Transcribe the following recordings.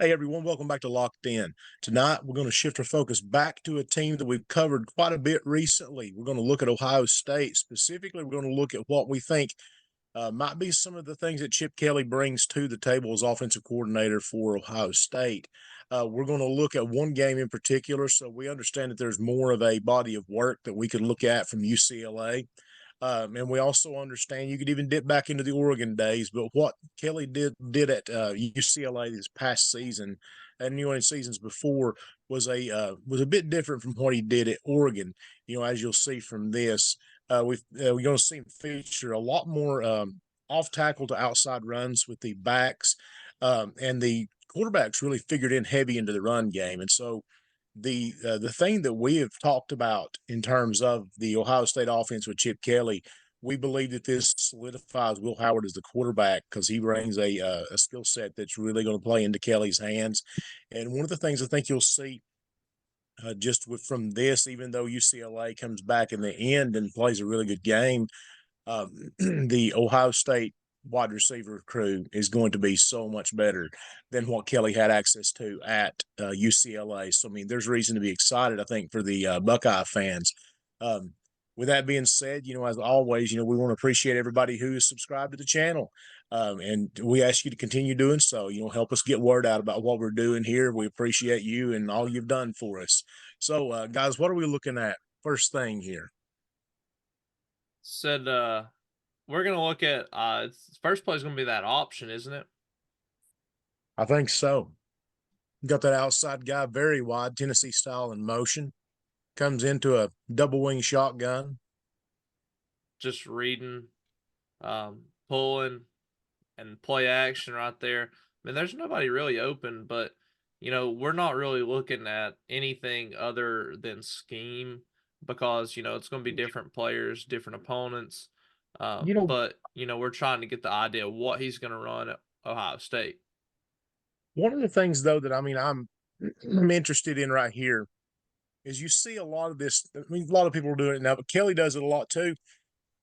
Hey everyone, welcome back to Locked In. Tonight we're going to shift our focus back to a team that we've covered quite a bit recently. We're going to look at Ohio State. Specifically, we're going to look at what we think might be some of the things that Chip Kelly brings to the table as offensive coordinator for Ohio State. We're going to look at one game in particular, so we understand that there's more of a body of work that we could look at from UCLA. And we also understand you could even dip back into the Oregon days, but what Kelly did at UCLA this past season and New Orleans seasons before was a bit different from what he did at Oregon. You know, as you'll see from this, we're going to see him feature a lot more off tackle to outside runs with the backs, and the quarterbacks really figured in heavy into the run game, and so the thing that we have talked about in terms of the Ohio State offense with Chip Kelly, we believe that this solidifies Will Howard as the quarterback because he brings a skill set that's really going to play into Kelly's hands. And one of the things I think you'll see from this, even though UCLA comes back in the end and plays a really good game, the Ohio State wide receiver crew is going to be so much better than what Kelly had access to at UCLA. So, I mean, there's reason to be excited, I think, for the Buckeye fans. With that being said, you know, as always, you know, we want to appreciate everybody who is subscribed to the channel. And we ask you to continue doing so. You know, help us get word out about what we're doing here. We appreciate you and all you've done for us. So, guys, what are we looking at first thing here? Said we're gonna look at first play is gonna be that option, isn't it? I think so. Got that outside guy very wide, Tennessee style in motion. Comes into a double wing shotgun. Just reading, pulling, and play action right there. I mean, there's nobody really open, but we're not really looking at anything other than scheme because it's going to be different players, different opponents. You know, But we're trying to get the idea of what he's going to run at Ohio State. one of the things though that I'm interested in right here is you see a lot of this. I mean, a lot of people are doing it now, but Kelly does it a lot too.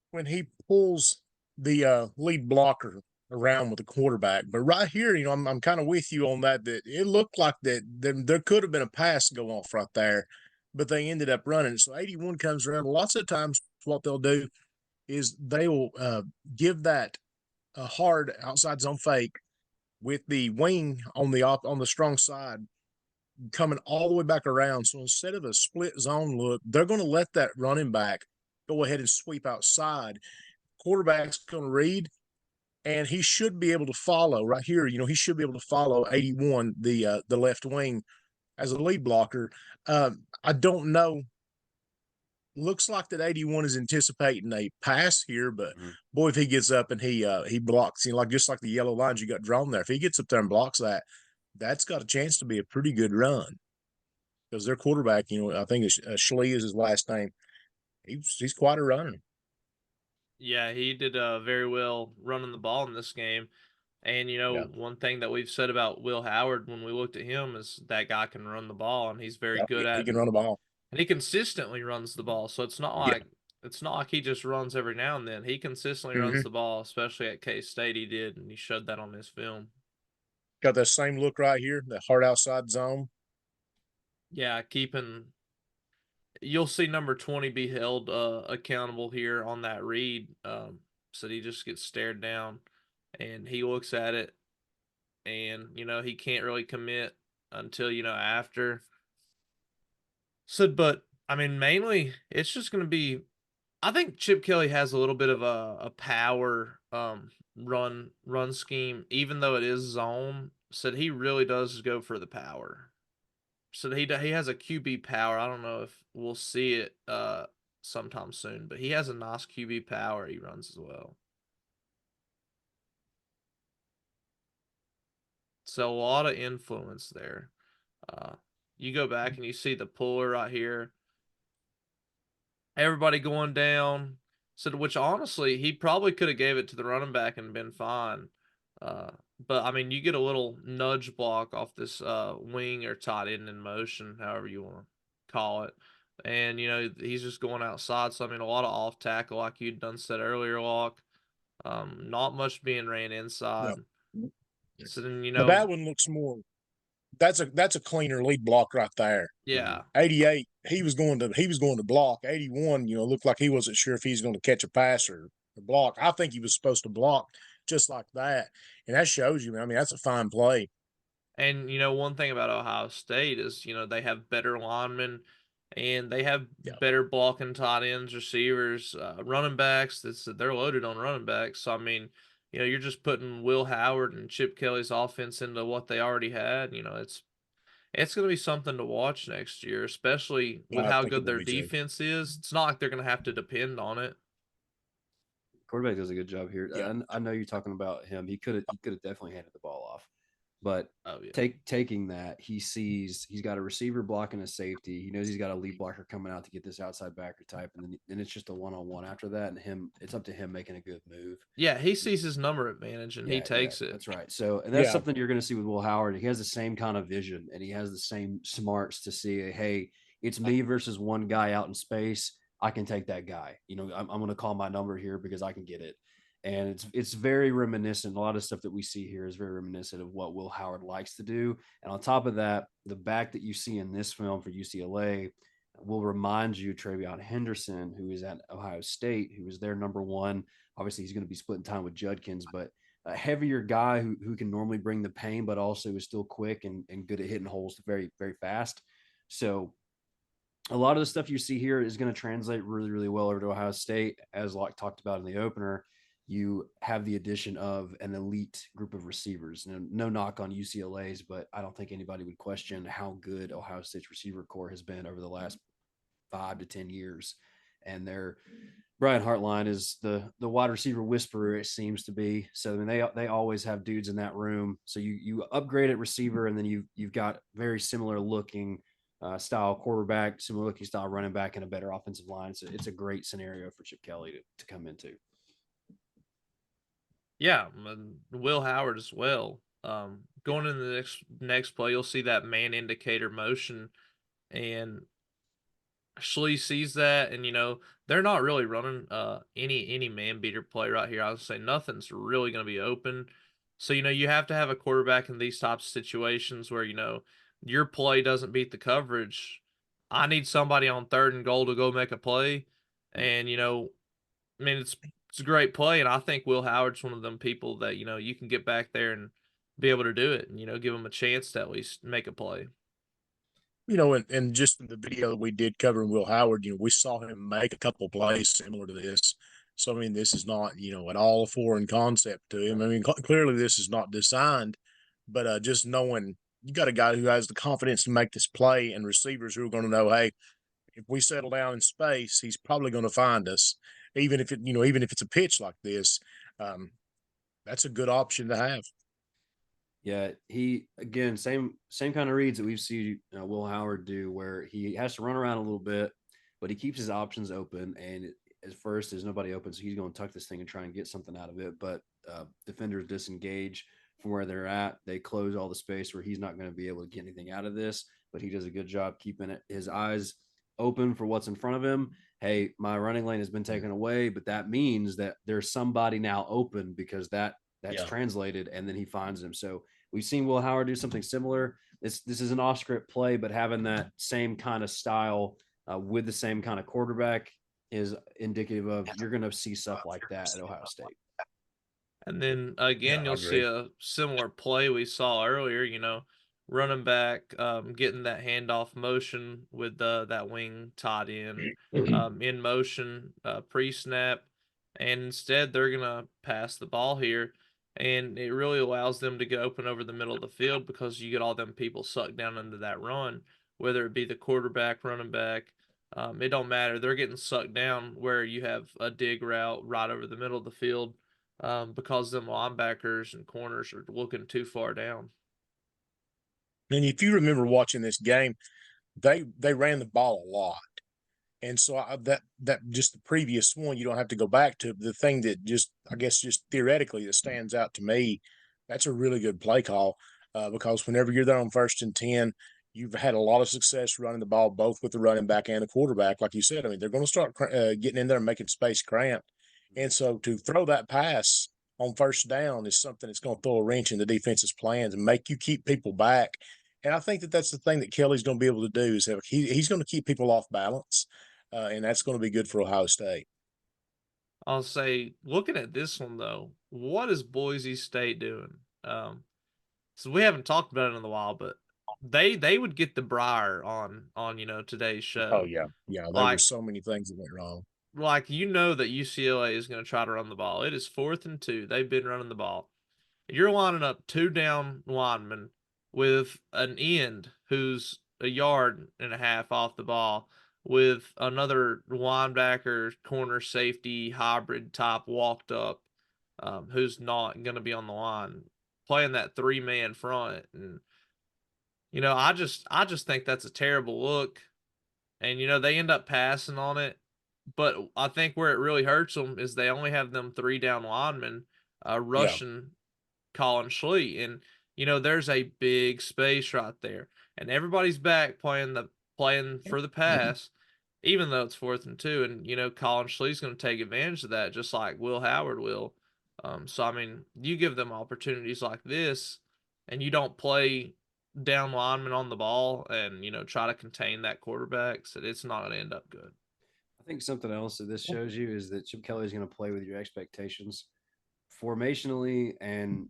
When he pulls the lead blocker around with the quarterback, but right here, you know, I'm kind of with you on that. That it looked like that there could have been a pass go off right there, but they ended up running. So 81 comes around. Lots of times, what they'll do is they will give that a hard outside zone fake with the wing on the strong side coming all the way back around. So instead of a split zone look, they're going to let that running back go ahead and sweep outside. Quarterback's going to read, and he should be able to follow right here. You know, he should be able to follow 81, the left wing, as a lead blocker. I don't know. Looks like that 81 is anticipating a pass here, but boy, if he gets up and he blocks, you know, like just like the yellow lines you got drawn there, if he gets up there and blocks that, that's got a chance to be a pretty good run because their quarterback, you know, I think Schlee is his last name. He's quite a runner. Yeah, he did very well running the ball in this game. And Yeah, one thing that we've said about Will Howard when we looked at him is that guy can run the ball, and he's very yeah, good he at can it. run the ball. And he consistently runs the ball. So Yeah. it's not like he just runs every now and then. He consistently runs Mm-hmm. the ball, especially at K-State he did, and he showed that on his film. Got that same look right here, that hard outside zone. Yeah, you'll see number 20 be held accountable here on that read. So he just gets stared down and he looks at it and he can't really commit until after. So but I mean mainly it's just going to be, I think Chip Kelly has a little bit of a power run scheme, even though it is zone. Said he really does go for the power. So he has a QB power. I don't know if we'll see it sometime soon, but he has a nice QB power he runs as well. So a lot of influence there. Uh, you go back and you see the puller right here. Everybody going down. So which honestly, he probably could have gave it to the running back and been fine. But I mean, you get a little nudge block off this wing or tight end in motion, however you want to call it. And he's just going outside. So I mean, a lot of off tackle, like you'd done said earlier, Walk. Not much being ran inside. No. So then But that one looks more. That's a cleaner lead block right there. Yeah. 88, he was going to block. 81, looked like he wasn't sure if he's going to catch a pass or block. I think he was supposed to block just like that. And that shows you, man. I mean, that's a fine play. And one thing about Ohio State is, they have better linemen and they have Yeah. better blocking tight ends, receivers, running backs. They're loaded on running backs. So I mean, you're just putting Will Howard and Chip Kelly's offense into what they already had. It's going to be something to watch next year, especially with I how think it good will their be too. defense is. It's not like they're going to have to depend on it. Quarterback does a good job here. Yeah. I know you're talking about him. He could have definitely handed the ball off, but Oh yeah. taking that, he sees he's got a receiver blocking a safety. He knows he's got a lead blocker coming out to get this outside backer type, and then it's just a one on one after that, and it's up to him making a good move. Yeah, he sees his number advantage and he Yeah, takes it. that's right. So, and that's Yeah. something you're going to see with Will Howard. He has the same kind of vision and he has the same smarts to see, hey, it's me versus one guy out in space. I can take that guy. I'm going to call my number here because I can get it. And it's very reminiscent. A lot of stuff that we see here is very reminiscent of what Will Howard likes to do. And on top of that, the back that you see in this film for UCLA will remind you Travion Henderson, who is at Ohio State, who was their number one. Obviously, he's going to be splitting time with Judkins, but a heavier guy who can normally bring the pain, but also is still quick and good at hitting holes very, very fast. So a lot of the stuff you see here is going to translate really, really well over to Ohio State. As Locke talked about in the opener, you have the addition of an elite group of receivers. No knock on UCLA's, but I don't think anybody would question how good Ohio State's receiver core has been over the last 5 to 10 years. And they're Brian Hartline is the wide receiver whisperer. It seems to be. So I mean, they always have dudes in that room. So you upgrade at receiver, and then you've got very similar looking style quarterback, similar looking style running back, and a better offensive line. So it's a great scenario for Chip Kelly to come into. Yeah, Will Howard as well. Going into the next play, you'll see that man indicator motion, and Schlee sees that, and they're not really running any man beater play right here. I would say nothing's really going to be open. So you have to have a quarterback in these types of situations where your play doesn't beat the coverage. I need somebody on 3rd and goal to go make a play, and I mean it's a great play, and I think Will Howard's one of them people that you can get back there and be able to do it, and give him a chance to at least make a play. And just in the video that we did covering Will Howard, we saw him make a couple plays similar to this. So, I mean, this is not, at all a foreign concept to him. I mean, clearly this is not designed, but just knowing you got a guy who has the confidence to make this play and receivers who are going to know, hey, if we settle down in space, he's probably going to find us, even if it's a pitch like this. That's a good option to have. Yeah, he again same kind of reads that we've seen Will Howard do, where he has to run around a little bit, but he keeps his options open. And at first, there's nobody open, so he's going to tuck this thing and try and get something out of it. But defenders disengage from where they're at. They close all the space where he's not going to be able to get anything out of this. But he does a good job keeping his eyes open for what's in front of him. Hey, my running lane has been taken away, but that means that there's somebody now open because that's Yeah. translated, and then he finds him. So we've seen Will Howard do something similar. This is an off script play, but having that same kind of style with the same kind of quarterback is indicative of you're going to see stuff like that at Ohio State. And then Yeah, again, I you'll see agree. a similar play we saw earlier. Running back, getting that handoff motion with that wing tight end in motion pre-snap, and instead they're gonna pass the ball here, and it really allows them to get open over the middle of the field because you get all them people sucked down into that run, whether it be the quarterback, running back. It don't matter. They're getting sucked down where you have a dig route right over the middle of the field because them linebackers and corners are looking too far down. And if you remember watching this game, they ran the ball a lot. And so that just the previous one, you don't have to go back to the thing that just I guess just theoretically that stands out to me. That's a really good play call because whenever you're there on 1st and 10, you've had a lot of success running the ball both with the running back and the quarterback. Like you said, I mean they're going to start getting in there and making space cramped, and so to throw that pass on 1st down is something that's going to throw a wrench in the defense's plans and make you keep people back. And I think that that's the thing that Kelly's going to be able to do is he's going to keep people off balance, and that's going to be good for Ohio State. I'll say, looking at this one though, what is Boise State doing? So we haven't talked about it in a while, but they would get the briar on today's Oh show. yeah, yeah. There were Like so many things that went wrong. that UCLA is going to try to run the ball. It is 4th and 2. They've been running the ball. You're lining up 2 down linemen with an end who's a yard and a half off the ball, with another linebacker, corner safety, hybrid type walked up, who's not going to be on the line, playing that 3-man front. And I just think that's a terrible look. And they end up passing on it. But I think where it really hurts them is they only have them 3 down linemen Yeah, rushing Colin Schlee. And there's a big space right there. And everybody's back playing for the pass, even though it's 4th and 2. And Colin Schlee's going to take advantage of that, just like Will Howard will. So I mean, you give them opportunities like this, and you don't play down linemen on the ball, and try to contain that quarterback, so it's not going to end up good. I think something else that this shows you is that Chip Kelly is going to play with your expectations formationally, and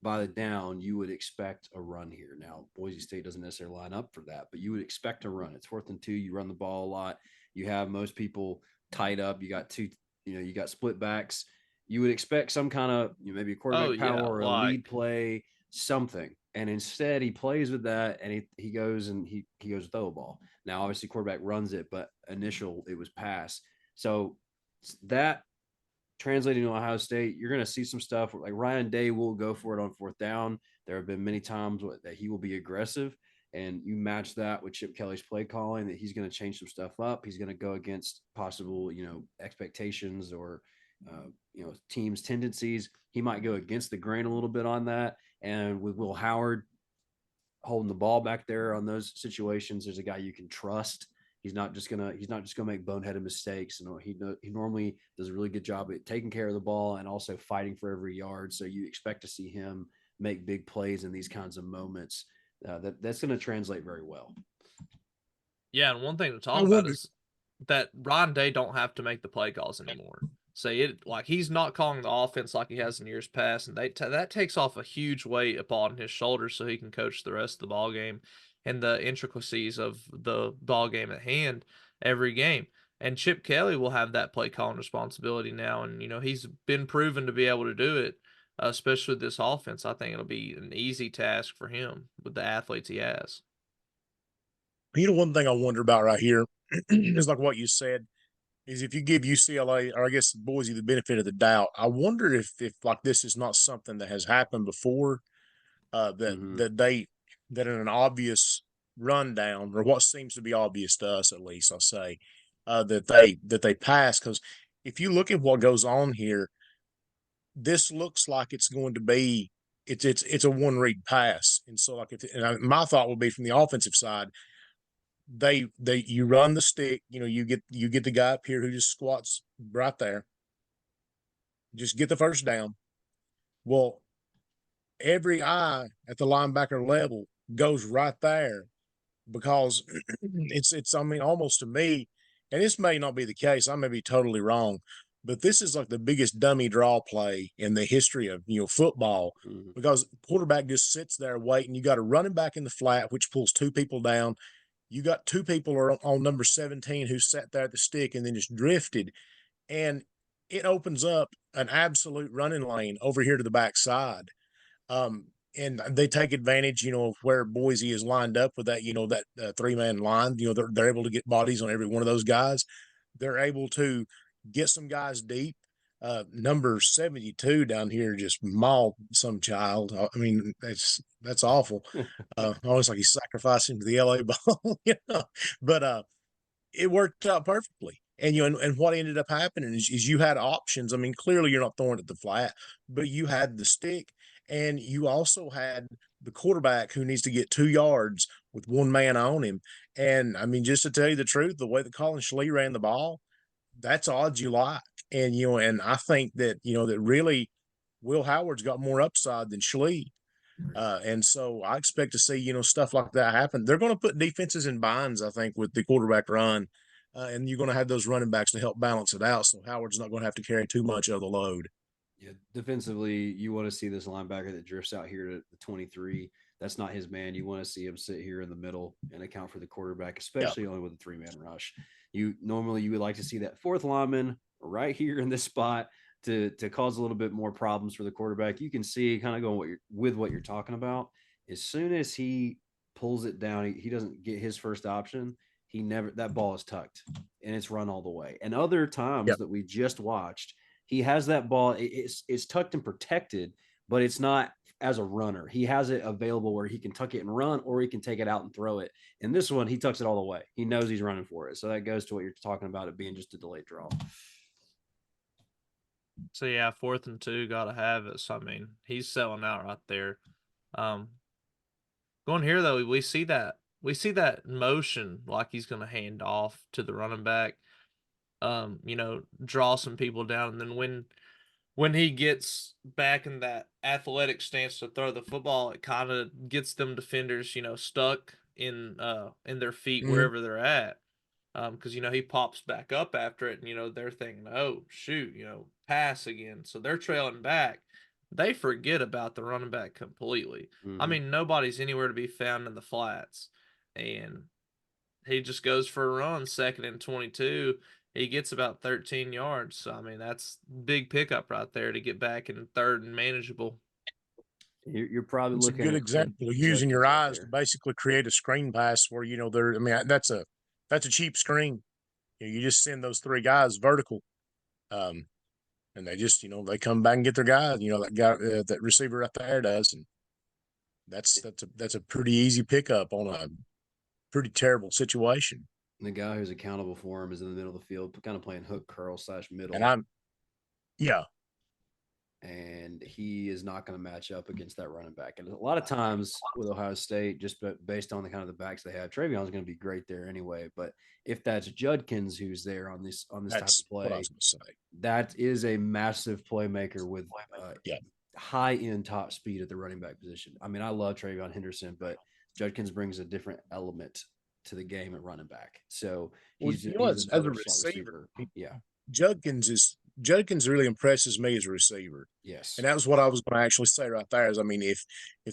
by the down, you would expect a run here. Now, Boise State doesn't necessarily line up for that, but you would expect a run. It's 4th and 2. You run the ball a lot. You have most people tied up. You got you got split backs. You would expect some kind of maybe a quarterback power or a lead play, something. And instead, he plays with that, and he goes and he goes throw a ball. Now, obviously, quarterback runs it, but it was pass. So that translating to Ohio State, you're going to see some stuff like Ryan Day will go for it on 4th down. There have been many times that he will be aggressive, and you match that with Chip Kelly's play calling that he's going to change some stuff up. He's going to go against possible, expectations or, teams' tendencies. He might go against the grain a little bit on that. And with Will Howard holding the ball back there on those situations, there's a guy you can trust. He's not just gonna make boneheaded mistakes. He normally does a really good job at taking care of the ball and also fighting for every yard. So you expect to see him make big plays in these kinds of moments. That's going to translate very well. Yeah, and one thing to talk I about wonder. is that Ryan Day don't have to make the play calls anymore. Say it like he's not calling the offense like he has in years past, and that takes off a huge weight upon his shoulders, so he can coach the rest of the ball game and the intricacies of the ball game at hand every game. And Chip Kelly will have that play calling responsibility now, and he's been proven to be able to do it, especially with this offense. I think it'll be an easy task for him with the athletes he has. One thing I wonder about right here is like what you said is if you give UCLA or I guess Boise the benefit of the doubt, I wonder if like this is not something that has happened before, that Mm-hmm. that in an obvious rundown or what seems to be obvious to us at least, I'll say, that they pass, because if you look at what goes on here, this looks like it's going to be it's a one read pass, and so like my thought would be from the offensive side, you run the stick, you get the guy up here who just squats right there, just get the first down. Well, every eye at the linebacker level goes right there, because it's I mean, almost to me, and this may not be the case, I may be totally wrong, but this is like the biggest dummy draw play in the history of football, Mm-hmm. because quarterback just sits there waiting. You got a running back in the flat, which pulls 2 people down. You got 2 people on number 17 who sat there at the stick and then just drifted, and it opens up an absolute running lane over here to the backside. And they take advantage, of where Boise is lined up with that, that 3-man line. They're able to get bodies on every one of those guys. They're able to get some guys deep. Number 72 down here just mauled some child. I mean, that's awful. Almost like he's sacrificing to the LA ball, But it worked out perfectly. And and what ended up happening is you had options. I mean, clearly you're not throwing it at the flat, but you had the stick, and you also had the quarterback who needs to get 2 yards with 1 man on him. And I mean, just to tell you the truth, the way that Colin Schlee ran the ball, that's odds you like. And and I think that that really Will Howard's got more upside than Schlee. And so I expect to see, stuff like that happen. They're going to put defenses in binds, I think, with the quarterback run. And you're going to have those running backs to help balance it out. So Howard's not going to have to carry too much of the load. Yeah, defensively, you want to see this linebacker that drifts out here to the 23. That's not his man. You want to see him sit here in the middle and account for the quarterback, Yeah. especially only with a 3-man rush. You would like to see that fourth lineman right here in this spot to cause a little bit more problems for the quarterback. You can see kind of going what you're talking about. As soon as he pulls it down, he doesn't get his first option. That ball is tucked and it's run all the way. And other times Yeah. that we just watched, he has that ball. It's tucked and protected, but it's not as a runner. He has it available where he can tuck it and run, or he can take it out and throw it. And this one, he tucks it all the way. He knows he's running for it. So that goes to what you're talking about, it being just a delayed draw. So yeah, 4th and 2, gotta have it. So I mean, he's selling out right there. Going here though, we see that motion like he's gonna hand off to the running back. Draw some people down, and then when he gets back in that athletic stance to throw the football, it kind of gets them defenders, stuck in their feet Mhm. wherever they're at. Because he pops back up after it, and they're thinking, oh shoot, pass again. So they're trailing back. They forget about the running back completely. I mean, nobody's anywhere to be found in the flats. And he just goes for a run, 2nd and 22. He gets about 13 yards. So I mean, that's big pickup right there to get back in 3rd and manageable. You're probably It's a looking good at example of using Judkins your right eyes to there. basically create a screen pass where, that's a cheap screen. You just send those 3 guys vertical. Um, and they just, they come back and get their guy, that guy, that receiver right there does. And that's a pretty easy pickup on a pretty terrible situation. And the guy who's accountable for him is in the middle of the field, kind of playing hook curl / And middle. Yeah. And he is not going to match up against that running back. And a lot of times with Ohio State, just based on the kind of the backs they have, Trayvon's going to be great there anyway. But if that's Judkins who's there on this type That's of what I was play, going to say. that is a massive playmaker with Yeah. high end top speed at the running back position. I mean, I love Trayvon Henderson, but Judkins brings a different element to the game at running back. So Well, he's as a another slot receiver, receiver. Yeah. Judkins really impresses me as a receiver. Yes. And that was what I was going to actually say right there. Is I mean, if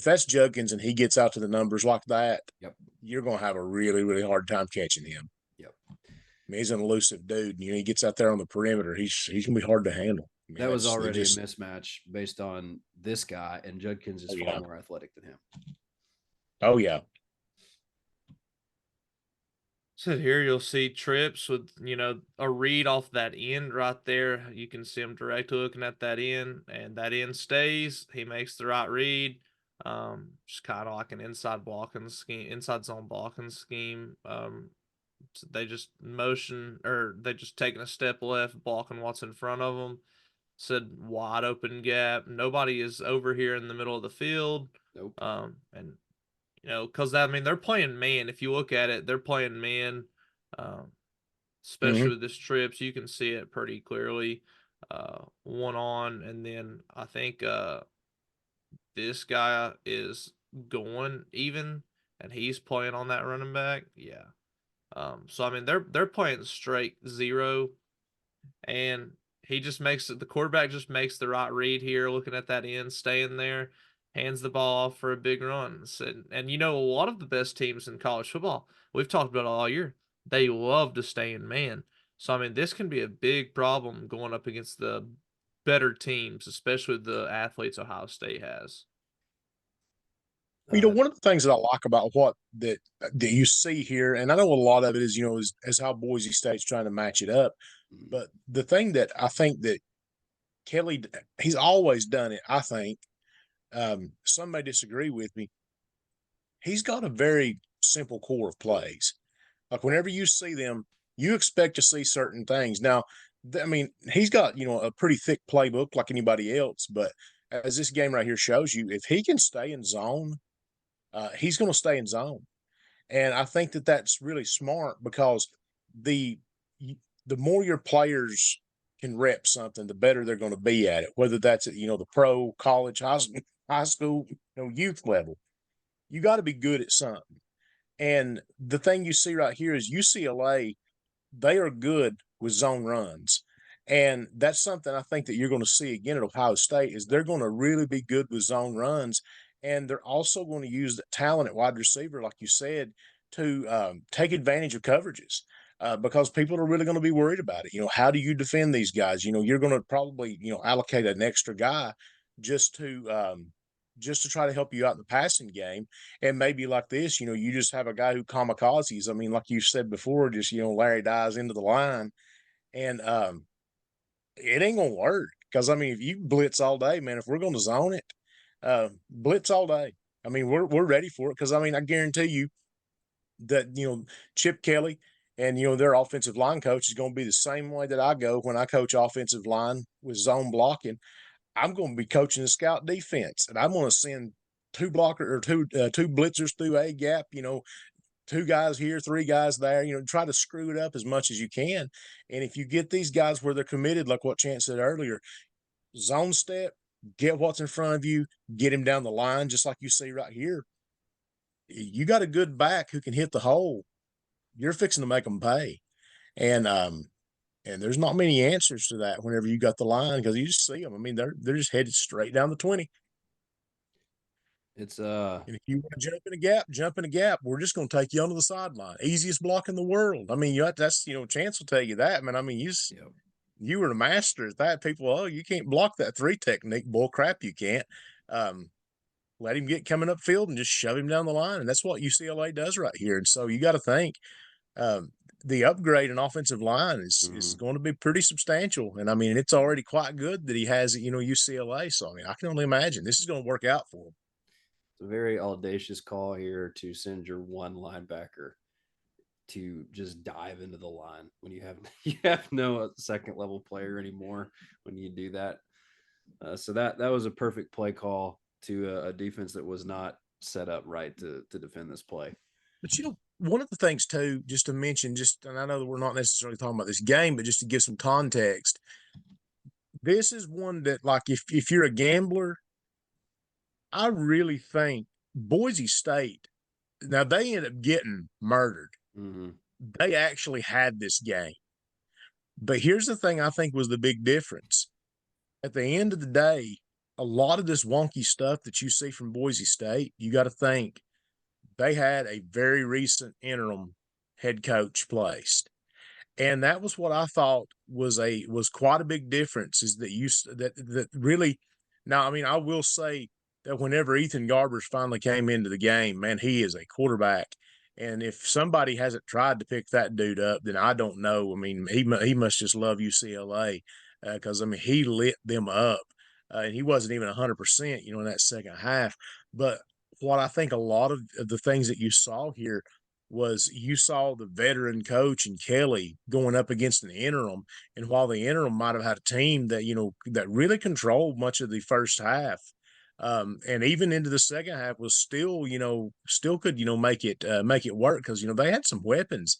that's Judkins and he gets out to the numbers like that, Yep. you're going to have a really, really hard time catching him. Yep. I mean, he's an elusive dude. He gets out there on the perimeter. He's going to be hard to handle. I mean, That was already a mismatch based on this guy, and Judkins is far more athletic than him. Oh yeah. So here you'll see trips with, a read off that end right there. You can see him directly looking at that end, and that end stays. He makes the right read. Just kind of like an inside zone blocking scheme. So they just they just taking a step left, blocking what's in front of them. Said wide open gap. Nobody is over here in the middle of the field. Nope. And because I mean they're playing man. If you look at it, they're playing man. Especially with this trips, you can see it pretty clearly. One on, and then I think this guy is going even, and he's playing on that running back. Yeah. So I mean they're playing straight zero, and the quarterback just makes the right read here, looking at that end, staying there, hands the ball off for a big run. And a lot of the best teams in college football, we've talked about it all year, they love to stay in man. So I mean this can be a big problem going up against the better teams, especially the athletes Ohio State has. One of the things that I like about that you see here, and I know a lot of it is, is how Boise State's trying to match it up. But the thing that I think that Kelly, he's always done it, I think. Some may disagree with me. He's got a very simple core of plays. Like whenever you see them, you expect to see certain things. Now, I mean, he's got, a pretty thick playbook like anybody else, but as this game right here shows you, if he can stay in zone, he's going to stay in zone. And I think that that's really smart because the the more your players can rep something, the better they're going to be at it. Whether that's at the pro, college, high school, high school, youth level. You got to be good at something. And the thing you see right here is UCLA, they are good with zone runs. And that's something I think that you're going to see again at Ohio State is they're going to really be good with zone runs. And they're also going to use the talent at wide receiver, like you said, to take advantage of coverages because people are really going to be worried about it. How do you defend these guys? You're going to probably, allocate an extra guy just to just to try to help you out in the passing game. And maybe like this, you just have a guy who kamikazes. I mean, like you said before, just, Larry dies into the line and it ain't going to work. Because, I mean, if you blitz all day, man, if we're going to zone it, blitz all day. I mean, we're ready for it. Because, I mean, I guarantee you that, Chip Kelly and, their offensive line coach is going to be the same way that I go when I coach offensive line with zone blocking. I'm going to be coaching the scout defense, and I'm going to send two blitzers through a gap. Two guys here, three guys there. Try to screw it up as much as you can. And if you get these guys where they're committed, like what Chance said earlier, zone step, get what's in front of you, get him down the line, just like you see right here. You got a good back who can hit the hole. You're fixing to make them pay, and there's not many answers to that whenever you got the line because you just see them. I mean, they're just headed straight down the 20. It's And if you want to jump in a gap, jump in a gap. We're just going to take you onto the sideline. Easiest block in the world. I mean, that's Chance will tell you that, man. I mean, yep. you were the master at that. People, oh, you can't block that three technique. Bull crap, you can't. Let him get coming up field and just shove him down the line, and that's what UCLA does right here. And so you got to think um, the upgrade in offensive line is going to be pretty substantial. And I mean, it's already quite good that he has it, UCLA. So I mean, I can only imagine this is going to work out for him. It's a very audacious call here to send your one linebacker to just dive into the line when you have you have no second level player anymore when you do that. So that was a perfect play call to a defense that was not set up right to defend this play. But one of the things too, just to mention, and I know that we're not necessarily talking about this game, but just to give some context, this is one that, like, if you're a gambler, I really think Boise State. Now they end up getting murdered. Mm-hmm. They actually had this game, but here's the thing: I think was the big difference. At the end of the day, a lot of this wonky stuff that you see from Boise State, you got to think they had a very recent interim head coach placed. And that was what I thought was quite a big difference is that really. Now, I mean, I will say that whenever Ethan Garbers finally came into the game, man, he is a quarterback. And if somebody hasn't tried to pick that dude up, then I don't know. I mean, he must just love UCLA because I mean, he lit them up, and he wasn't even 100%, in that second half. But what I think a lot of the things that you saw here was you saw the veteran coach and Kelly going up against an interim. And while the interim might have had a team that, that really controlled much of the first half, and even into the second half was still, still could, make it work because, they had some weapons,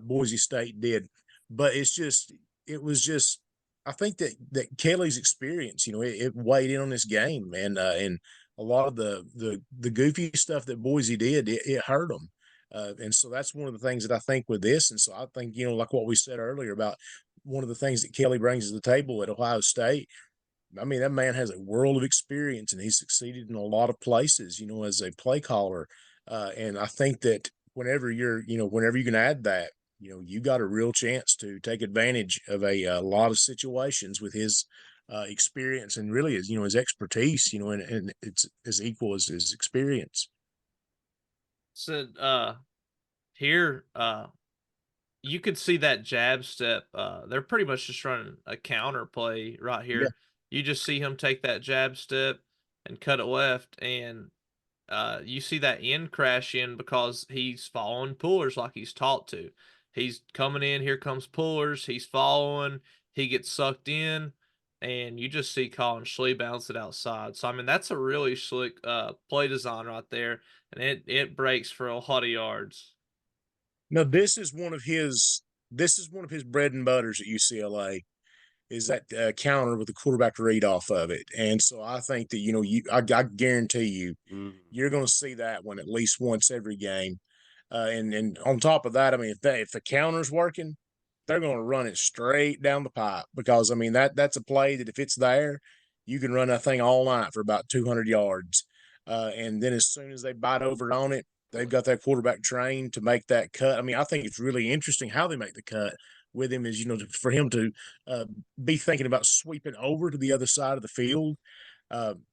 Boise State did. But it was just, I think that Kelly's experience, it weighed in on this game, and a lot of the goofy stuff that Boise did, it hurt them. And so that's one of the things that I think with this. And so I think, like what we said earlier about one of the things that Kelly brings to the table at Ohio State. I mean, that man has a world of experience and he's succeeded in a lot of places, as a play caller. And I think that whenever whenever you can add that, you got a real chance to take advantage of a lot of situations with his experience and really his expertise, and it's as equal as his experience. Said here you could see that jab step. They're pretty much just running a counter play right Yeah. here. You just see him take that jab step and cut it left, and you see that end crash in because he's following pullers like he's taught to. He's coming in, here comes pullers, he's following, he gets sucked in, and you just see Colin Schlee bounce it outside. So I mean that's a really slick play design right there, and it breaks for a lot of yards. Now this is one of his bread and butters at UCLA. is that counter with the quarterback read off of it. And so I think that, I guarantee you, you're going to see that one at least once every game. And on top of that, I mean, if the counter's working, they're going to run it straight down the pipe, because I mean that's a play that if it's there, you can run that thing all night for about 200 yards. And then as soon as they bite over on it, they've got that quarterback trained to make that cut. I mean, I think it's really interesting how they make the cut with him, is, for him to be thinking about sweeping over to the other side of the field.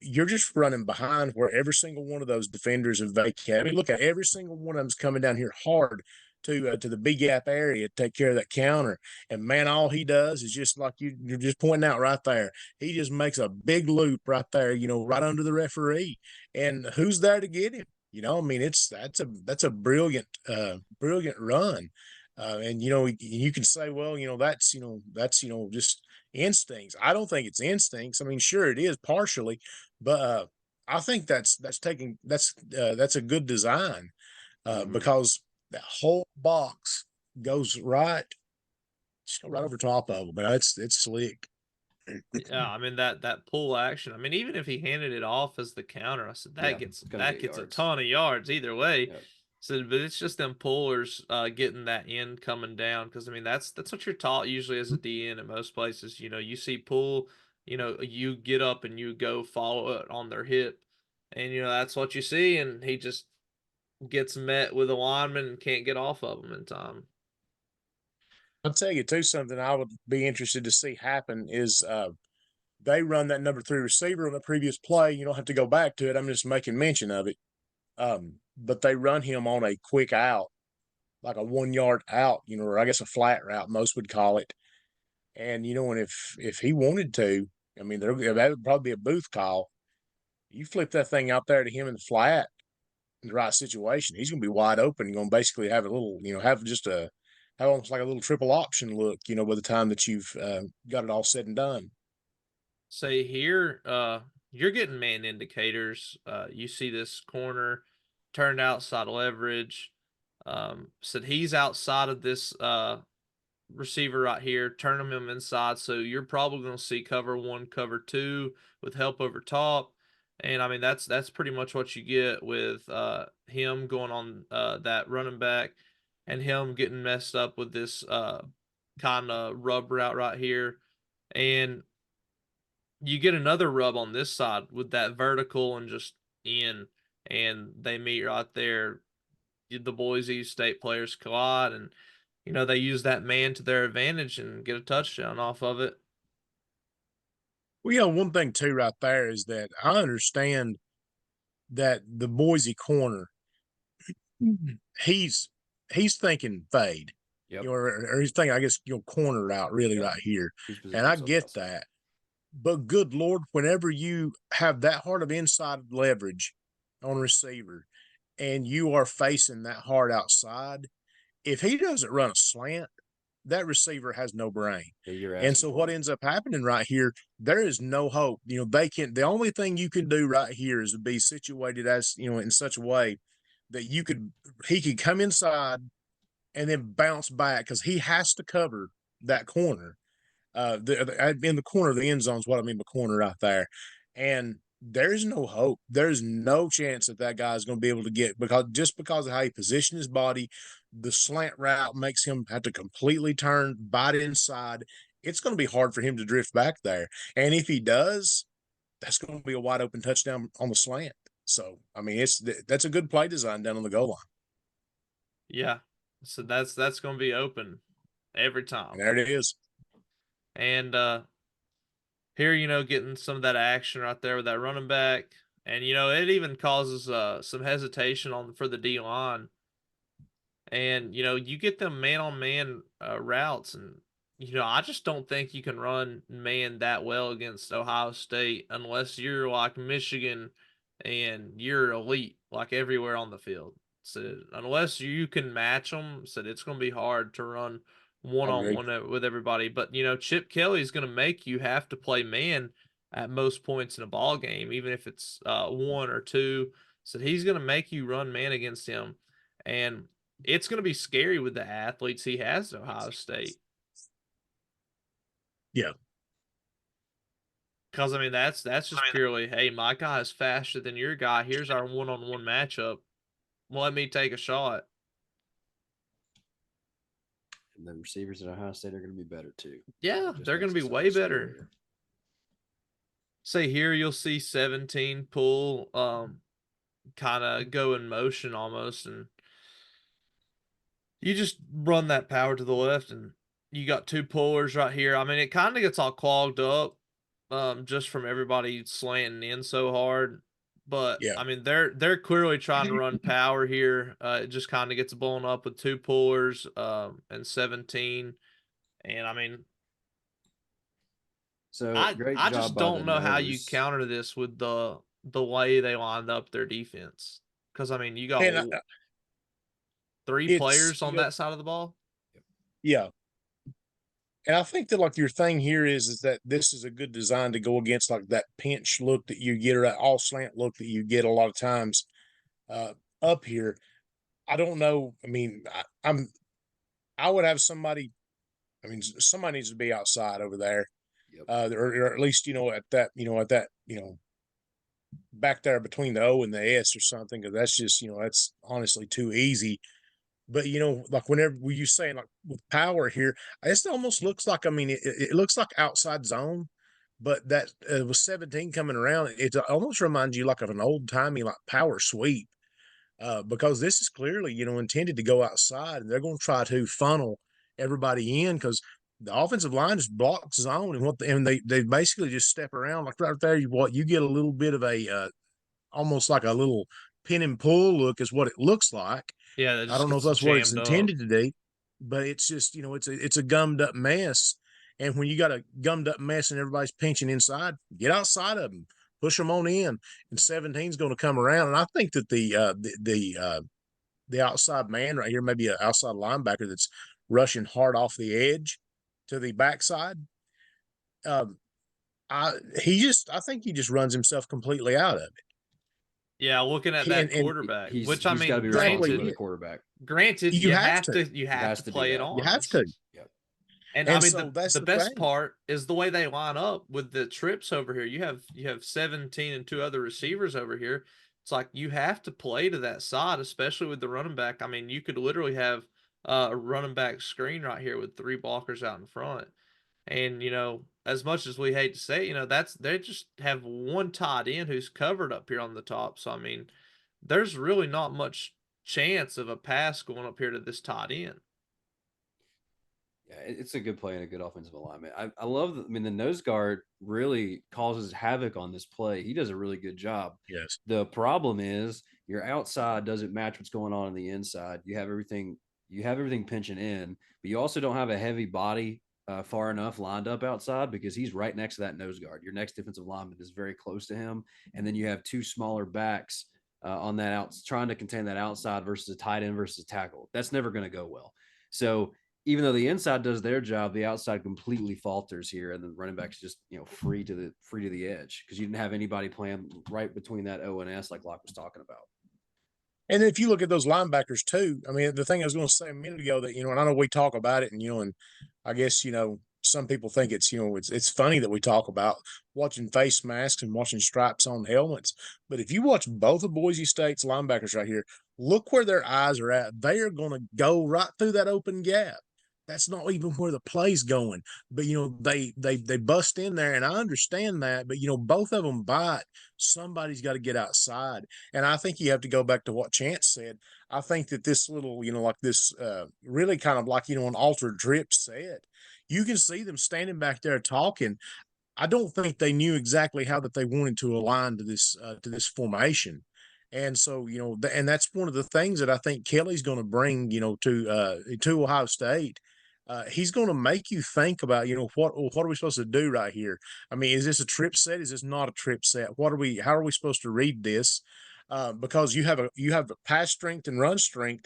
You're just running behind where every single one of those defenders have vacated. I mean, look at every single one of them's coming down here hard to the B gap area to take care of that counter. And man, all he does is just like you're just pointing out right there. He just makes a big loop right there, right under the referee. And who's there to get him? I mean, that's a brilliant run. And you can say, well, that's just instincts. I don't think it's instincts. I mean, sure it is partially, but I think that's a good design, because that whole box goes just go right over top of them. But it's slick. Yeah, I mean that pull action. I mean, even if he handed it off as the counter, I said Yeah, gets it's gonna get a yards. ton of yards either way. Yep. So, but it's just them pullers getting that end coming down, because I mean that's what you're taught usually as a DN at most places. You see pull, you get up and you go follow it on their hip, and that's what you see, and he just gets met with a lineman and can't get off of him in time. I'll tell you too, something I would be interested to see happen is they run that number 3 receiver on the previous play. You don't have to go back to it. I'm just making mention of it. But they run him on a quick out, like a 1 yard out, or I guess a flat route, most would call it. And and if he wanted to, I mean, that would probably be a booth call. You flip that thing out there to him in the flat, in the right situation, he's going to be wide open. You're going to basically have a little, have almost like a little triple option look, by the time that you've got it all said and done. Say here, you're getting man indicators. You see this corner turned outside leverage. Said he's outside of this receiver right here, turning him inside. So you're probably going to see cover 1, cover 2 with help over top. And I mean that's pretty much what you get with him going on that running back, and him getting messed up with this kind of rub route right here. And you get another rub on this side with that vertical and just in, and they meet right there. The Boise State players collide, and they use that man to their advantage and get a touchdown off of it. Well, one thing too, right there, is that I understand that the Boise corner, he's thinking fade, Yep. or he's thinking, I guess, corner out really Yep. right here, He's and positioned I himself get outside. that. But good Lord, whenever you have that hard of inside leverage on receiver, and you are facing that hard outside, if he doesn't run a slant, that receiver has no brain. Yeah, you're And asking so for what it. ends up happening right here, there is no hope. The only thing you can do right here is to be situated as, in such a way that he could come inside and then bounce back, because he has to cover that corner. In the corner of the end zone is what I mean by corner right there. And there's no hope. There's no chance that guy's going to be able to get, because of how he positioned his body, the slant route makes him have to completely turn, bite inside. It's going to be hard for him to drift back there. And if he does, that's going to be a wide open touchdown on the slant. So, I mean, that's a good play design down on the goal line. Yeah, so that's going to be open every And time. there it is. And here, getting some of that action right there with that running back, and it even causes some hesitation for the D line. And you get them man on man routes, and I just don't think you can run man that well against Ohio State unless you're like Michigan and you're elite like everywhere on the field. So unless you can match them, so it's going to be hard to run one I on agree. one with everybody. But Chip Kelly is going to make you have to play man at most points in a ball game, even if it's 1 or 2. So he's going to make you run man against him, and it's going to be scary with the athletes he has at Ohio State. Yeah. Because I mean, that's just purely, hey, my guy is faster than your guy. Here's our one-on-one matchup. Let me take a shot. And the receivers at Ohio State are going to be better too. Yeah, It just they're going makes to it be so way much better. scarier. Say here, you'll see 17 pull, kind of go in motion almost, and you just run that power to the left, and you got two pullers right here. I mean, it kind of gets all clogged up, just from everybody slanting in so hard. But Yeah. I mean, they're clearly trying to run power here. It just kind of gets blown up with two pullers, and 17. And I mean, So I great I job just by the don't know how you nose. counter this with the way they lined up their defense. Because I mean, you got And three it's, players on that side of the ball. yeah. And I think that like your thing here is that this is a good design to go against like that pinch look that you get or that all slant look that you get a lot of times up here. I don't know. I mean, I would have somebody. I mean, somebody needs to be outside over there, Yep. or at least at that back there between the O and the S or something, because that's just that's honestly too easy. But like whenever you saying like with power here, it almost looks like, I mean, it looks like outside zone, but that with 17 coming around, it almost reminds you like of an old timey like power sweep, because this is clearly intended to go outside, and they're going to try to funnel everybody in because the offensive line just blocks zone, and they basically just step around like right there. You get a little bit of a almost like a little pin and pull look is what it looks like. Yeah, that I just don't know if gets that's what it's jammed up. intended to do, but it's just it's a gummed up mess. And when you got a gummed up mess and everybody's pinching inside, get outside of them, push them on in, and 17 is going to come around. And I think that the outside man right here, maybe an outside linebacker that's rushing hard off the edge to the backside. Um, I think he just runs himself completely out of it. Yeah, looking at that And quarterback, He's which I got to mean, be responsible for the granted, quarterback. you have to. you He have has to to do play it that. You have to. honest. Yep. And I And mean, so that's the the best thing. part is the way they line up with the trips over here. You have 17 and two other receivers over here. It's like you have to play to that side, especially with the running back. I mean, you could literally have a running back screen right here with three blockers out in front. And as much as we hate to say, that's they just have one tight end who's covered up here on the top. So I mean, there's really not much chance of a pass going up here to this tight end. Yeah, it's a good play and a good offensive alignment. I love. I mean, the nose guard really causes havoc on this play. He does a really good job. Yes. The problem is your outside doesn't match what's going on the inside. You have everything. You have everything pinching in, but you also don't have a heavy body far enough lined up outside because he's right next to that nose guard. Your next defensive lineman is very close to him, and then you have two smaller backs on that out, trying to contain that outside versus a tight end versus a tackle. That's never going to go well. So even though the inside does their job, the outside completely falters here, and the running back's just free to the edge because you didn't have anybody playing right between that O and S like Locke was talking about. And if you look at those linebackers too, I mean, the thing I was going to say a minute ago that and I know we talk about it, and I guess some people think it's funny that we talk about watching face masks and watching stripes on helmets, but if you watch both of Boise State's linebackers right here, look where their eyes are at. They are going to go right through that open gap. That's not even where the play's going. But they bust in there, and I understand that. But both of them bite. Somebody's got to get outside, and I think you have to go back to what Chance said. I think that this little, like this, really kind of like an altered drip set. You can see them standing back there talking. I don't think they knew exactly how that they wanted to align to this formation. And so, and that's one of the things that I think Kelly's going to bring, to Ohio State. He's going to make you think about, what are we supposed to do right here? I mean, is this a trip set? Is this not a trip set? How are we supposed to read this? Because you have a pass strength and run strength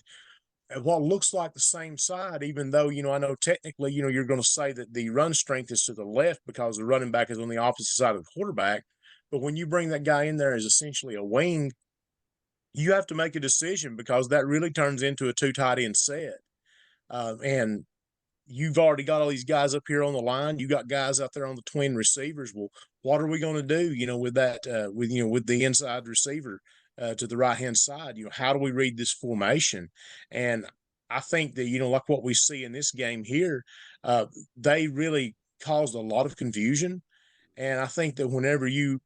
at what looks like the same side, even though, I know technically, you're going to say that the run strength is to the left because the running back is on the opposite side of the quarterback. But when you bring that guy in there as essentially a wing, you have to make a decision because that really turns into a two tight end set. And you've already got all these guys up here on the line. You got guys out there on the twin receivers. Well, what are we going to do, with that, with the inside receiver to the right hand side? How do we read this formation? And I think that, like what we see in this game here, they really caused a lot of confusion. And I think that whenever you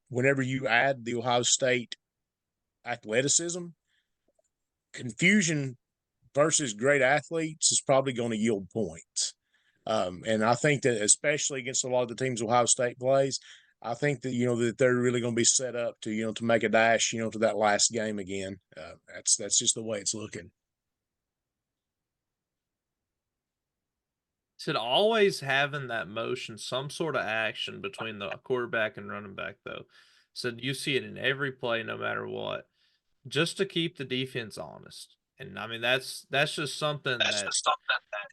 add the Ohio State athleticism, confusion versus great athletes is probably going to yield points. And I think that especially against a lot of the teams Ohio State plays, I think that that they're really going to be set up to to make a dash to that last game again. That's just the way it's looking. Should always having that motion, some sort of action between the quarterback and running back, though. So you see it in every play, no matter what, just to keep the defense honest. And I mean, that's just something that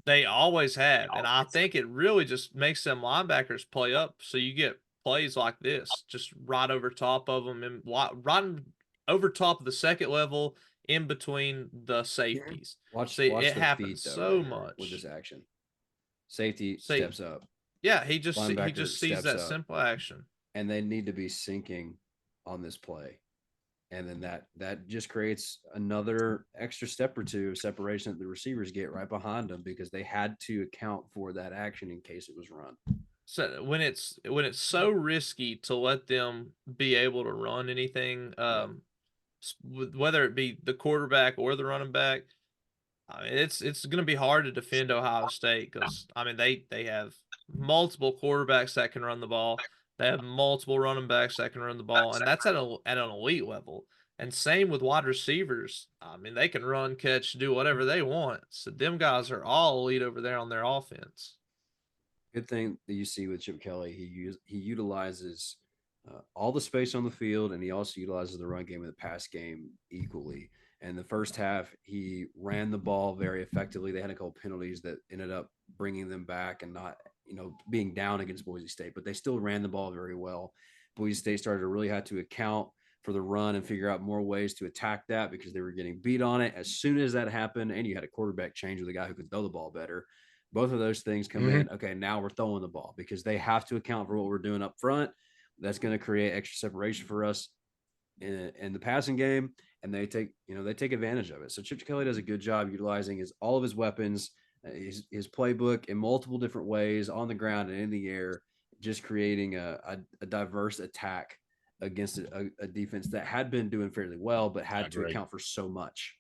they always have. And I think it really just makes them linebackers play up. So you get plays like this, just right over top of them and right over top of the second level in between the safeties. Watch See, watch it their happens feet though, so right here much with this action. Safety See, steps up, yeah, he just linebacker sees steps that up, simple action. and they need to be syncing on this play. And then that just creates another extra step or two of separation that the receivers get right behind them because they had to account for that action in case it was run. So when it's so risky to let them be able to run anything, whether it be the quarterback or the running back, I mean, it's going to be hard to defend Ohio State because I mean they have multiple quarterbacks that can run the ball. They have multiple running backs that can run the ball, and that's at an elite level. And same with wide receivers. I mean, they can run, catch, do whatever they want. So them guys are all elite over there on their offense. Good thing that you see with Chip Kelly, he utilizes all the space on the field, and he also utilizes the run game and the pass game equally. And the first half, he ran the ball very effectively. They had a couple penalties that ended up bringing them back and not, being down against Boise State, but they still ran the ball very well. Boise State started to really have to account for the run and figure out more ways to attack that because they were getting beat on it. As soon as that happened, and you had a quarterback change with a guy who could throw the ball better, both of those things come in. Okay, now we're throwing the ball because they have to account for what we're doing up front. That's going to create extra separation for us in the passing game, and they take advantage of it. So Chip Kelly does a good job utilizing all of his weapons, his playbook in multiple different ways on the ground and in the air, just creating a diverse attack against a defense that had been doing fairly well but had to account for so much.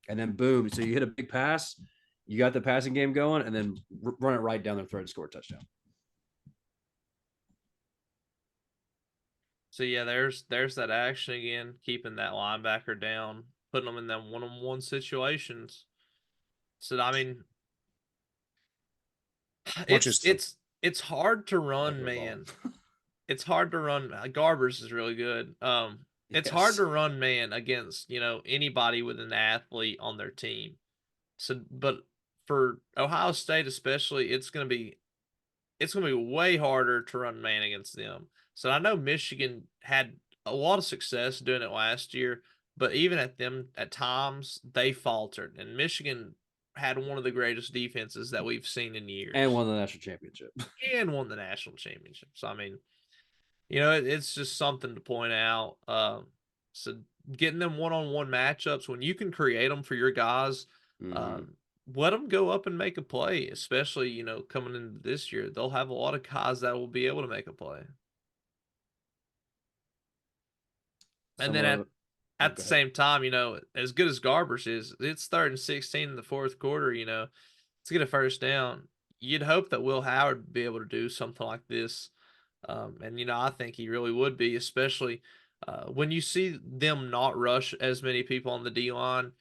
And then boom, so you hit a big pass, you got the passing game going, and then run it right down their throat and score a touchdown. So yeah, there's that action again, keeping that linebacker down, putting them in them one-on-one situations. So I mean, it's hard to run, man. It's hard to run. Garbers is really good. It's hard to run man against anybody with an athlete on their team. So, but for Ohio State especially, it's gonna be way harder to run man against them. So I know Michigan had a lot of success doing it last year, but even at times they faltered, and Michigan had one of the greatest defenses that we've seen in years, and won the national championship. So I mean, it's just something to point out. So getting them one-on-one matchups when you can create them for your guys, let them go up and make a play. Especially coming into this year, they'll have a lot of guys that will be able to make a play. And then at the same time, as good as Garbers is, it's 3rd and 16 in the fourth quarter. To get a first down, you'd hope that Will Howard would be able to do something like this. And I think he really would be, especially when you see them not rush as many people on the D line.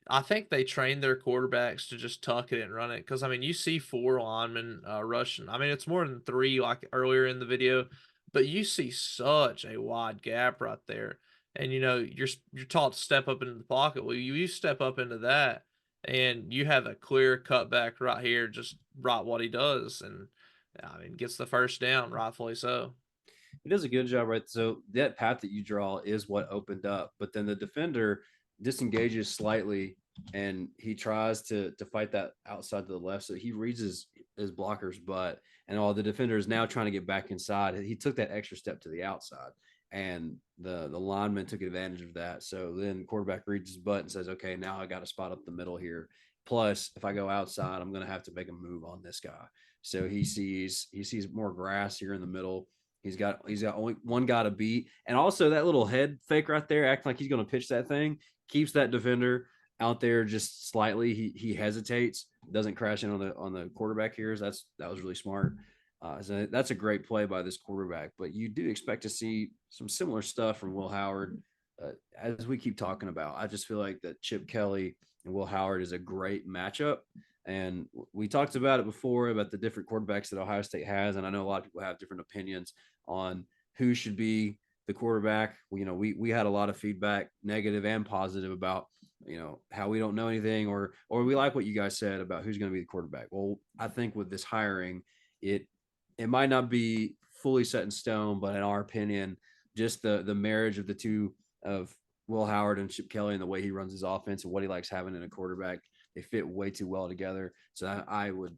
I think they train their quarterbacks to just tuck it and run it. Because I mean, you see 4 linemen rushing. I mean, it's more than 3, like earlier in the video, but you see such a wide gap right there. And you're taught to step up into the pocket. Well, you step up into that, and you have a clear cutback right here, just right what he does, and I mean, gets the first down, rightfully so. He does a good job, right? So that path that you draw is what opened up, but then the defender disengages slightly, and he tries to fight that outside to the left. So he reads blocker's butt, and all the defender is now trying to get back inside. He took that extra step to the outside, and the lineman took advantage of that. So then the quarterback reads his butt and says, "Okay, now I got to spot up the middle here. Plus, if I go outside, I'm going to have to make a move on this guy." So he sees more grass here in the middle. He's got only one guy to beat, and also that little head fake right there, acting like he's going to pitch that thing, keeps that defender out there just slightly. He hesitates, doesn't crash in on the quarterback here. That was really smart. So that's a great play by this quarterback. But you do expect to see some similar stuff from Will Howard, as we keep talking about. I just feel like that Chip Kelly and Will Howard is a great matchup. And we talked about it before about the different quarterbacks that Ohio State has, and I know a lot of people have different opinions on who should be the quarterback. We had a lot of feedback, negative and positive, about how we don't know anything, or we like what you guys said about who's going to be the quarterback. Well, I think with this hiring, it might not be fully set in stone, but in our opinion, just the marriage of the two, of Will Howard and Chip Kelly, and the way he runs his offense and what he likes having in a quarterback, they fit way too well together. So I would,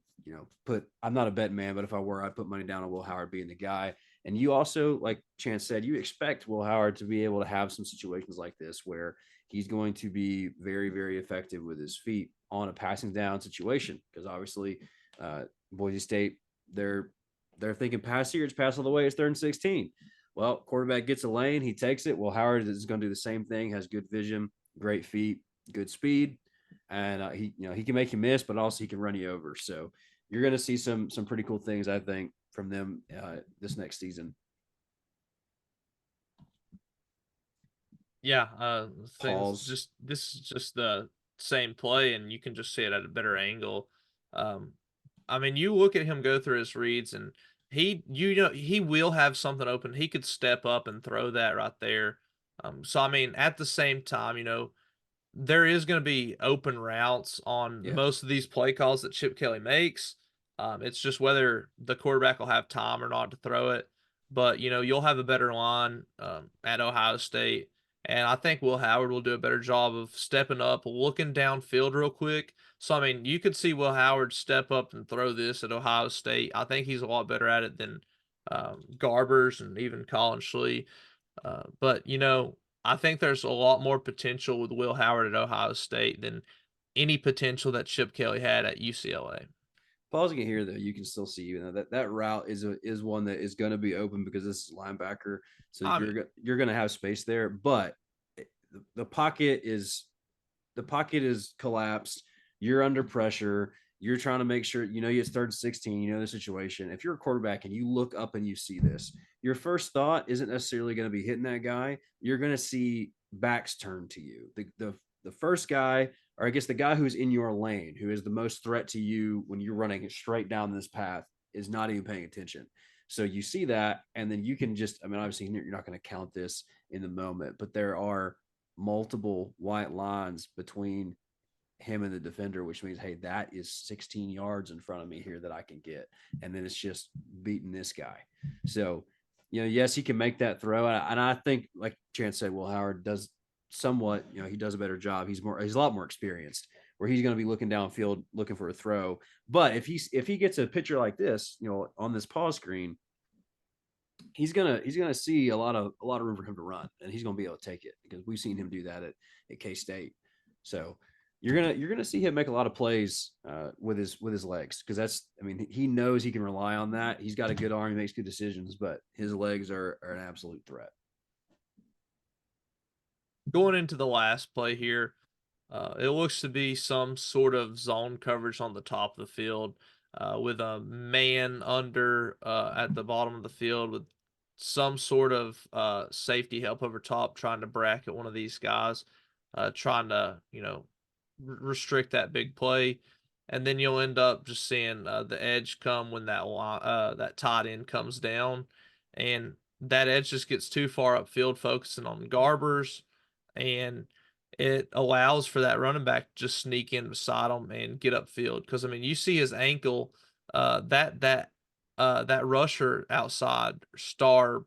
I'm not a bet man, but if I were, I'd put money down on Will Howard being the guy. And you also, like Chance said, you expect Will Howard to be able to have some situations like this where he's going to be very, very effective with his feet on a passing down situation. Because obviously, Boise State, they're thinking pass here, it's pass all the way, it's 3rd and 16. Well, quarterback gets a lane, he takes it. Well, Howard is going to do the same thing, has good vision, great feet, good speed, and he can make you miss, but also he can run you over. So you're going to see some pretty cool things, I think, from them this next season. Yeah, Pause. this is just the same play, and you can just see it at a better angle. Um, I mean, you look at him go through his reads, and he will have something open. He could step up and throw that right there. So I mean, at the same time, there is going to be open routes on Yeah. most of these play calls that Chip Kelly makes. It's just whether the quarterback will have time or not to throw it. But you'll have a better line at Ohio State, and I think Will Howard will do a better job of stepping up, looking downfield real quick. So I mean, you could see Will Howard step up and throw this at Ohio State. I think he's a lot better at it than Garbers and even Colin Schlee. But I think there's a lot more potential with Will Howard at Ohio State than any potential that Chip Kelly had at UCLA. Pausing it here, though, you can still see that route is one that is going to be open because this is linebacker, so I mean, you're going to have space there. But the pocket is collapsed. You're under pressure. You're trying to make sure it's 3rd and 16. You know the situation. If you're a quarterback and you look up and you see this, your first thought isn't necessarily going to be hitting that guy. You're going to see backs turn to you. The first guy, or I guess the guy who's in your lane, who is the most threat to you when you're running straight down this path, is not even paying attention. So you see that, and then you can just, I mean, obviously you're not going to count this in the moment, but there are multiple white lines between him and the defender, which means, hey, that is 16 yards in front of me here that I can get. And then it's just beating this guy. So, yes, he can make that throw. And I think, like Chance said, Will Howard does somewhat, he does a better job. He's a lot more experienced, where he's going to be looking downfield, looking for a throw. But if he gets a picture like this, on this pause screen, he's gonna see a lot of room for him to run, and he's gonna be able to take it because we've seen him do that at K-State. So you're gonna see him make a lot of plays with his legs, because he knows he can rely on that. He's got a good arm, he makes good decisions, but his legs are an absolute threat. going into the last play here, it looks to be some sort of zone coverage on the top of the field, with a man under at the bottom of the field with some sort of safety help over top, trying to bracket one of these guys, trying to restrict that big play. And then you'll end up just seeing the edge come when that tight end comes down, and that edge just gets too far upfield, focusing on Garbers, and it allows for that running back to just sneak in beside him and get upfield. Because I mean, you see his ankle, that rusher outside, Star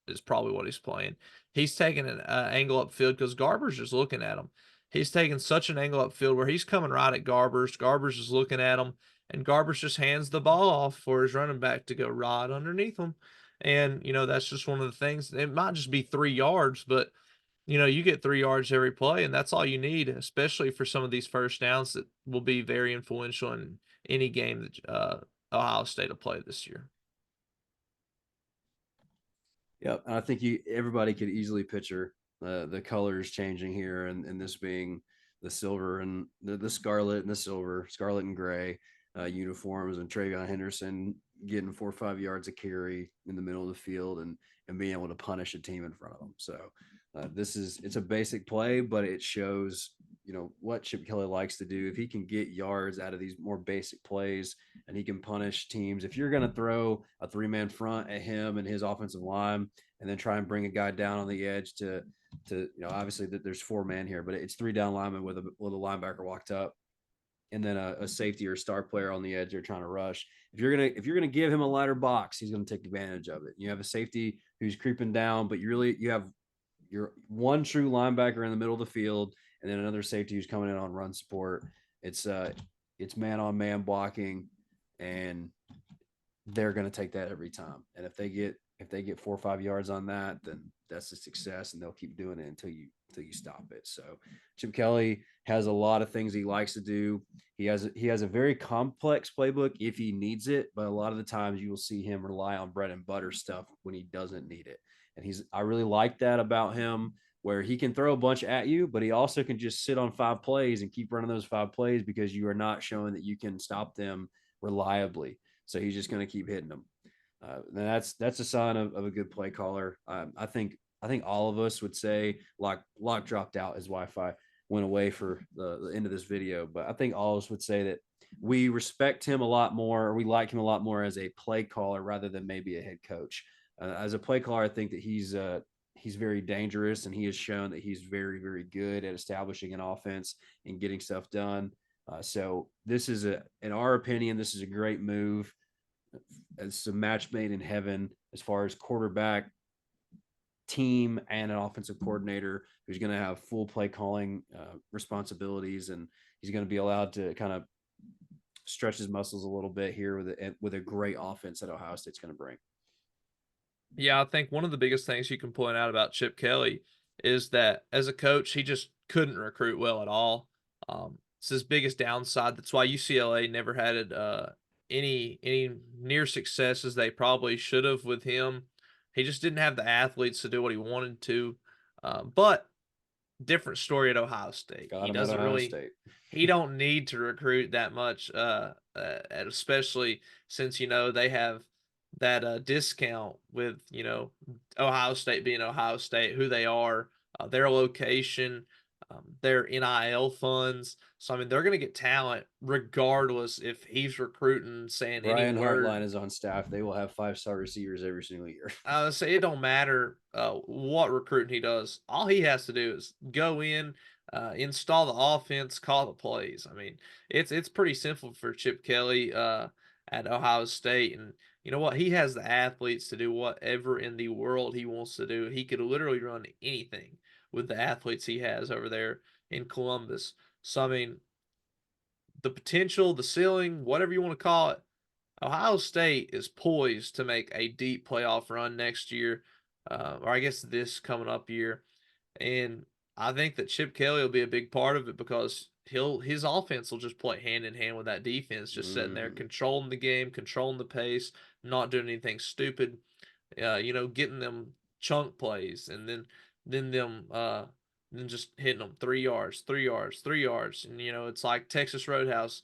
is probably what he's playing. He's taking an angle upfield because Garber's just looking at him. He's taking such an angle upfield where he's coming right at Garbers. Garbers is looking at him, and Garbers just hands the ball off for his running back to go right underneath him. And, that's just one of the things. It might just be 3 yards, but, you get 3 yards every play, and that's all you need, especially for some of these first downs that will be very influential in any game that Ohio State will play this year. Yep, and I think everybody could easily picture the colors changing here, and this being the silver and the scarlet and the silver, scarlet and gray uniforms, and Travion Henderson getting 4 or 5 yards of carry in the middle of the field and being able to punish a team in front of them. So it's a basic play, but it shows what Chip Kelly likes to do. If he can get yards out of these more basic plays, and he can punish teams. If you're going to throw a 3-man front at him and his offensive line, and then try and bring a guy down on the edge to obviously that there's 4-man here, but it's 3 down linemen with a linebacker walked up, and then a safety or star player on the edge they're trying to rush. If you're gonna give him a lighter box, he's gonna take advantage of it. You have a safety who's creeping down, but you have your one true linebacker in the middle of the field, and then another safety who's coming in on run support. It's man on man blocking, and they're going to take that every time. And if they get 4 or 5 yards on that, then that's a success, and they'll keep doing it until you stop it. So Chip Kelly has a lot of things he likes to do. He has a very complex playbook if he needs it, but a lot of the times you will see him rely on bread and butter stuff when he doesn't need it. And I really like that about him, where he can throw a bunch at you, but he also can just sit on 5 plays and keep running those 5 plays because you are not showing that you can stop them reliably. So he's just going to keep hitting them. That's a sign of a good play caller. I think all of us would say Lock dropped out. His Wi-Fi went away for the end of this video, but I think all of us would say that we respect him a lot more, or we like him a lot more as a play caller rather than maybe a head coach. As a play caller, I think that he's very dangerous, and he has shown that he's very, very good at establishing an offense and getting stuff done. So this is in our opinion, this is a great move. It's a match made in heaven as far as quarterback, team, and an offensive coordinator who's going to have full play calling responsibilities, and he's going to be allowed to kind of stretch his muscles a little bit here with a great offense that Ohio State's going to bring. Yeah, I think one of the biggest things you can point out about Chip Kelly is that as a coach, he just couldn't recruit well at all. It's his biggest downside. That's why UCLA never had any near success as they probably should have with him. He just didn't have the athletes to do what he wanted to. But different story at Ohio State. Got He him at doesn't Ohio really. State. He don't need to recruit that much, especially since they have that discount with Ohio State being Ohio State, who they are, their location, their NIL funds. So I mean, they're going to get talent regardless if he's recruiting, saying Brian any word. Hartline is on staff. They will have 5-star receivers every single year. I would say it don't matter what recruiting he does. All he has to do is go in, install the offense, call the plays. I mean, it's pretty simple for Chip Kelly at Ohio State, and you know what? He has the athletes to do whatever in the world he wants to do. He could literally run anything with the athletes he has over there in Columbus. So I mean, the potential, the ceiling, whatever you want to call it, Ohio State is poised to make a deep playoff run next year, or I guess this coming up year. And I think that Chip Kelly will be a big part of it because his offense will just play hand in hand with that defense, just sitting there controlling the game, controlling the pace, not doing anything stupid. Getting them chunk plays, and then just hitting them 3 yards, 3 yards, 3 yards, and it's like Texas Roadhouse.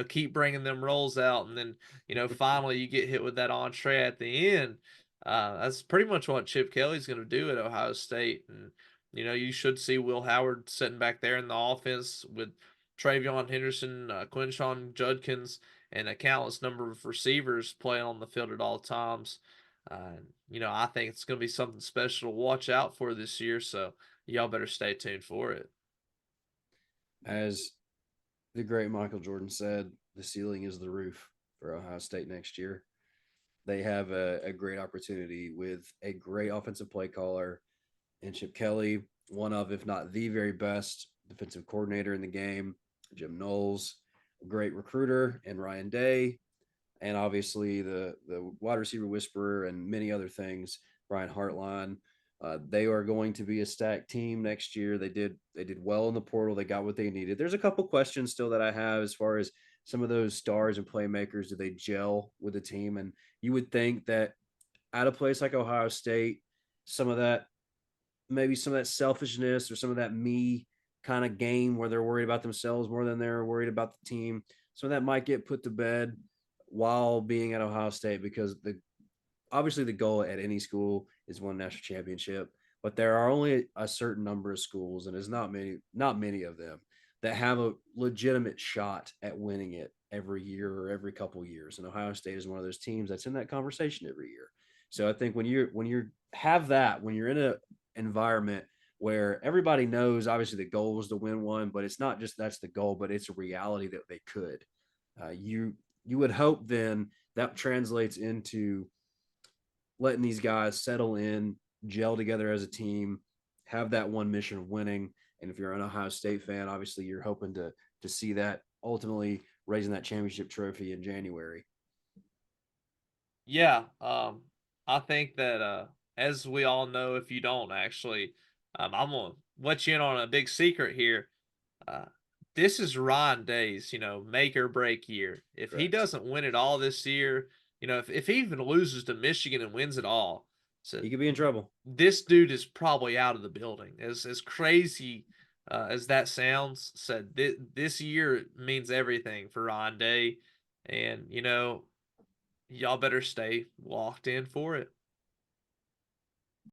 Keep bringing them rolls out, and then finally you get hit with that entree at the end. That's pretty much what Chip Kelly's going to do at Ohio State, and you should see Will Howard sitting back there in the offense with Travion Henderson, Quinshon Judkins, and a countless number of receivers playing on the field at all times. I think it's going to be something special to watch out for this year, so y'all better stay tuned for it. As the great Michael Jordan said, the ceiling is the roof for Ohio State next year. They have a great opportunity with a great offensive play caller and Chip Kelly, one of, if not the very best defensive coordinator in the game, Jim Knowles. great recruiter, and Ryan Day, and obviously the wide receiver whisperer and many other things, Brian Hartline. They are going to be a stacked team next year. They did well in the portal. They got what they needed. There's a couple questions still that I have as far as some of those stars and playmakers. Do they gel with the team? And you would think that at a place like Ohio State, some of that, maybe some of that selfishness or some of that me kind of game where they're worried about themselves more than they're worried about the team, some of that might get put to bed while being at Ohio State, because obviously the goal at any school is one national championship, but there are only a certain number of schools, and it's not many of them that have a legitimate shot at winning it every year or every couple years. And Ohio State is one of those teams that's in that conversation every year. So I think when you're in a environment where everybody knows obviously the goal was to win one, but it's not just that's the goal, but it's a reality that they could. You would hope then that translates into letting these guys settle in, gel together as a team, have that one mission of winning. And if you're an Ohio State fan, obviously you're hoping to see that ultimately raising that championship trophy in January. Yeah, I think that as we all know, if you don't actually, I'm gonna let you in on a big secret here. Uh, this is Ryan Day's, make or break year. If he Correct. doesn't win it all this year, if he even loses to Michigan and wins it all, so He could be in trouble. this dude is probably out of the building. As crazy as that sounds, said this year means everything for Ryan Day, and y'all better stay locked in for it.